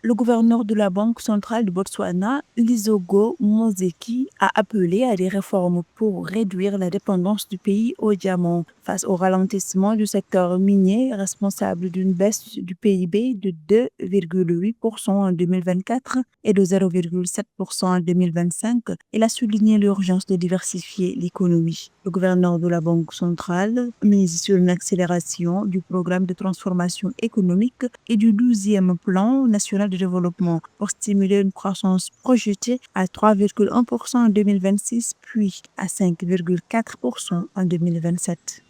Le gouverneur de la Banque centrale du Botswana, Lizogo Mozeki, a appelé à des réformes pour réduire la dépendance du pays au diamant face au ralentissement du secteur minier responsable d'une baisse du PIB de 2,8% en 2024 et de 0,7% en 2025. Il a souligné l'urgence de diversifier l'économie. Le gouverneur de la Banque centrale mise sur une accélération du programme de transformation économique et du 12e plan national de développement pour stimuler une croissance projetée à 3,1% en 2026 puis à 5,4% en 2027.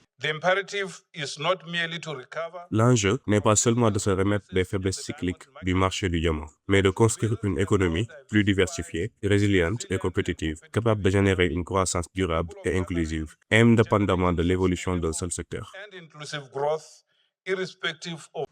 L'enjeu n'est pas seulement de se remettre des faiblesses cycliques du marché du diamant, mais de construire une économie plus diversifiée, résiliente et compétitive, capable de générer une croissance durable et inclusive, indépendamment de l'évolution d'un seul secteur.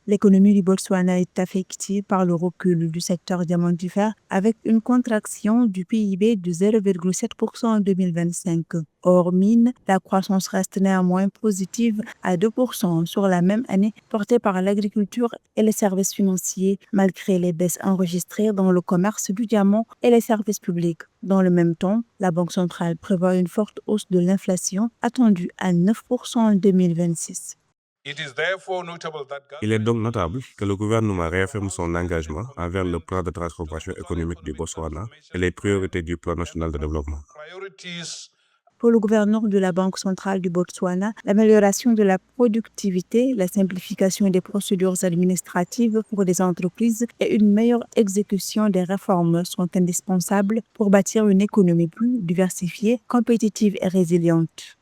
L'économie du Botswana est affectée par le recul du secteur diamantifère avec une contraction du PIB de 0,7% en 2025. Hors mine, la croissance reste néanmoins positive à 2% sur la même année, portée par l'agriculture et les services financiers, malgré les baisses enregistrées dans le commerce du diamant et les services publics. Dans le même temps, la Banque centrale prévoit une forte hausse de l'inflation attendue à 9% en 2026. Il est donc notable que le gouvernement réaffirme son engagement envers le plan de transformation économique du Botswana et les priorités du plan national de développement. Pour le gouverneur de la Banque centrale du Botswana, l'amélioration de la productivité, la simplification des procédures administratives pour les entreprises et une meilleure exécution des réformes sont indispensables pour bâtir une économie plus diversifiée, compétitive et résiliente.